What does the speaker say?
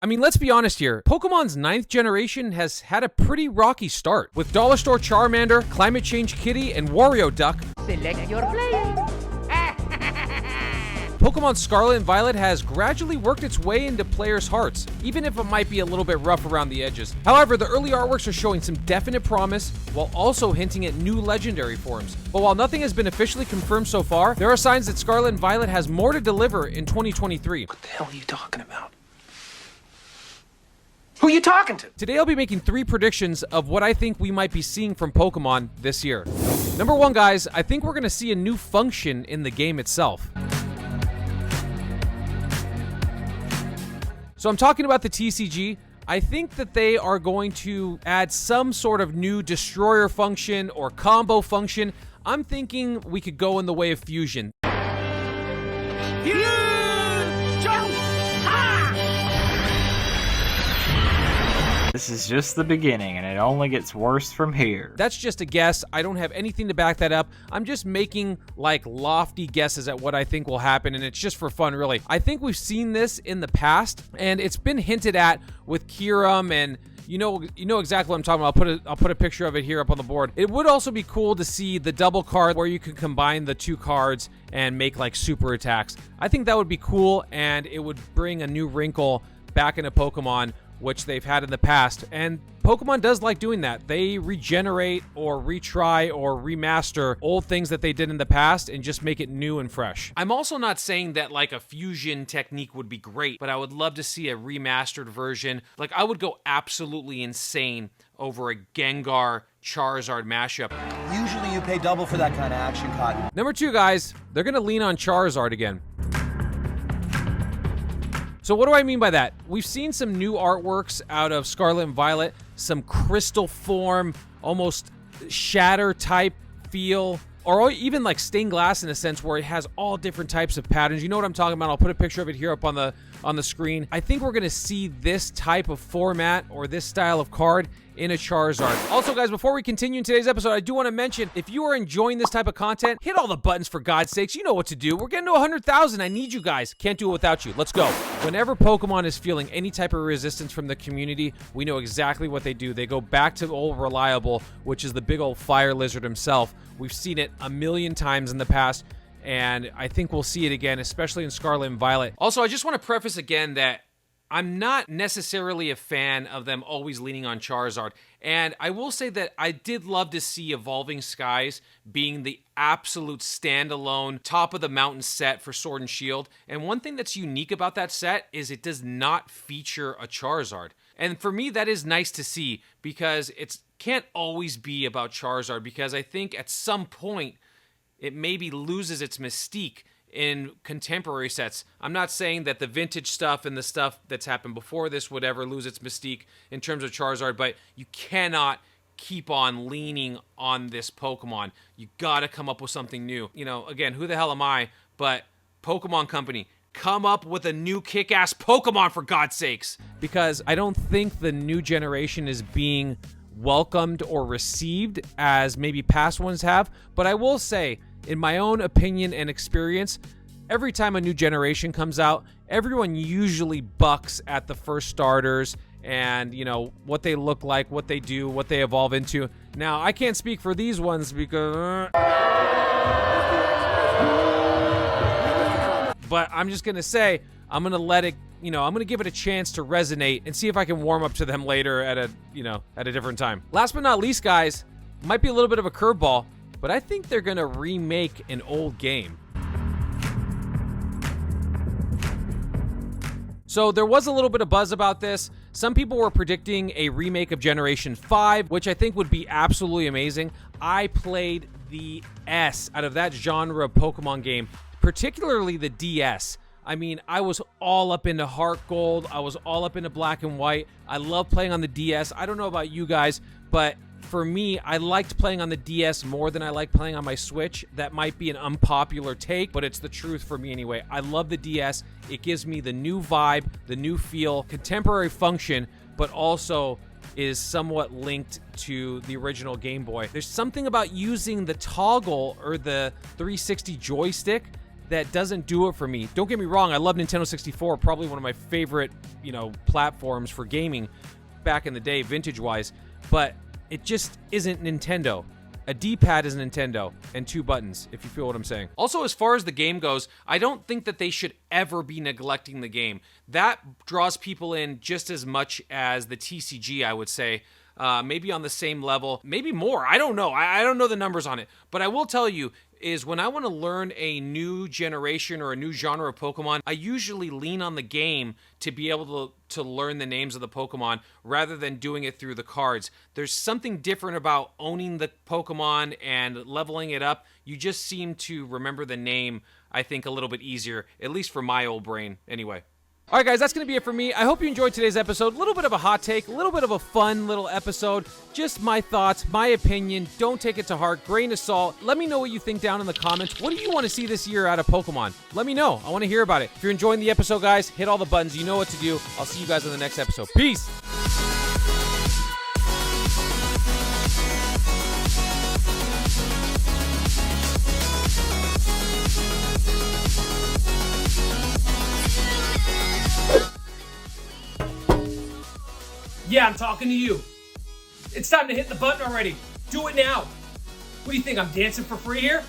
I mean, let's be honest here. Pokemon's 9th generation has had a pretty rocky start. With Dollar Store Charmander, Climate Change Kitty, and Wario Duck, Select your player. Pokemon Scarlet and Violet has gradually worked its way into players' hearts, even if it might be a little bit rough around the edges. However, the early artworks are showing some definite promise, while also hinting at new legendary forms. But while nothing has been officially confirmed so far, there are signs that Scarlet and Violet has more to deliver in 2023. What the hell are you talking about? Who are you talking to? Today I'll be making 3 predictions of what I think we might be seeing from Pokemon this year. Number 1, guys, I think we're going to see a new function in the game itself. So I'm talking about the TCG. I think that they are going to add some sort of new destroyer function or combo function. I'm thinking we could go in the way of fusion. This is just the beginning, and it only gets worse from here. That's just a guess. I don't have anything to back that up. I'm just making like lofty guesses at what I think will happen, and it's just for fun, really. I think we've seen this in the past, and it's been hinted at with Kyurem, and you know exactly what I'm talking about. I'll put a picture of it here up on the board. It would also be cool to see the double card where you could combine the 2 cards and make like super attacks. I think that would be cool, and it would bring a new wrinkle back into Pokemon, which they've had in the past. And Pokemon does like doing that. They regenerate or retry or remaster old things that they did in the past and just make it new and fresh. I'm also not saying that like a fusion technique would be great, but I would love to see a remastered version. Like I would go absolutely insane over a Gengar Charizard mashup. Usually you pay double for that kind of action, Cotton. Number 2, guys, they're gonna lean on Charizard again. So what do I mean by that? We've seen some new artworks out of Scarlet and Violet, some crystal form, almost shatter type feel, or even like stained glass in a sense where it has all different types of patterns. You know what I'm talking about? I'll put a picture of it here up on the screen. I think we're gonna see this type of format or this style of card in a Charizard. Also, guys, before we continue in today's episode, I do want to mention, if you are enjoying this type of content, hit all the buttons for God's sakes. You know what to do. We're getting to 100,000. I need you guys. Can't do it without you. Let's go. Whenever Pokemon is feeling any type of resistance from the community, we know exactly what they do. They go back to old Reliable, which is the big old fire lizard himself. We've seen it a million times in the past, and I think we'll see it again, especially in Scarlet and Violet. Also, I just want to preface again that I'm not necessarily a fan of them always leaning on Charizard. And I will say that I did love to see Evolving Skies being the absolute standalone top of the mountain set for Sword and Shield. And one thing that's unique about that set is it does not feature a Charizard. And for me, that is nice to see because it can't always be about Charizard, because I think at some point it maybe loses its mystique in contemporary sets. I'm not saying that the vintage stuff and the stuff that's happened before this would ever lose its mystique in terms of Charizard, but you cannot keep on leaning on this Pokemon. You gotta come up with something new. You know, again, who the hell am I? But Pokemon Company, come up with a new kick-ass Pokemon for God's sakes. Because I don't think the new generation is being welcomed or received as maybe past ones have, but I will say, in my own opinion and experience, every time a new generation comes out, everyone usually bucks at the first starters and, you know, what they look like, what they do, what they evolve into. Now, I can't speak for these ones because... But I'm just going to say, I'm going to let it, you know, I'm going to give it a chance to resonate and see if I can warm up to them later at a, you know, at a different time. Last but not least, guys, might be a little bit of a curveball, but I think they're going to remake an old game. So there was a little bit of buzz about this. Some people were predicting a remake of Generation 5, which I think would be absolutely amazing. I played the S out of that genre of Pokemon game, particularly the DS. I mean, I was all up into Heart Gold. I was all up into Black and White. I love playing on the DS. I don't know about you guys, but for me, I liked playing on the DS more than I like playing on my Switch. That might be an unpopular take, but it's the truth for me anyway. I love the DS. It gives me the new vibe, the new feel, contemporary function, but also is somewhat linked to the original Game Boy. There's something about using the toggle or the 360 joystick that doesn't do it for me. Don't get me wrong, I love Nintendo 64, probably one of my favorite, platforms for gaming back in the day, vintage-wise, but it just isn't Nintendo. A D-pad is Nintendo, and 2 buttons, if you feel what I'm saying. Also, as far as the game goes, I don't think that they should ever be neglecting the game. That draws people in just as much as the TCG, I would say. Maybe on the same level, maybe more. I don't know. I don't know the numbers on it. But I will tell you, is when I want to learn a new generation or a new genre of Pokemon, I usually lean on the game to be able to learn the names of the Pokemon rather than doing it through the cards. There's something different about owning the Pokemon and leveling it up. You just seem to remember the name, I think, a little bit easier, at least for my old brain anyway. All right, guys, that's going to be it for me. I hope you enjoyed today's episode. A little bit of a hot take, a little bit of a fun little episode. Just my thoughts, my opinion. Don't take it to heart. Grain of salt. Let me know what you think down in the comments. What do you want to see this year out of Pokemon? Let me know. I want to hear about it. If you're enjoying the episode, guys, hit all the buttons. You know what to do. I'll see you guys in the next episode. Peace. Yeah, I'm talking to you. It's time to hit the button already. Do it now. What do you think, I'm dancing for free here?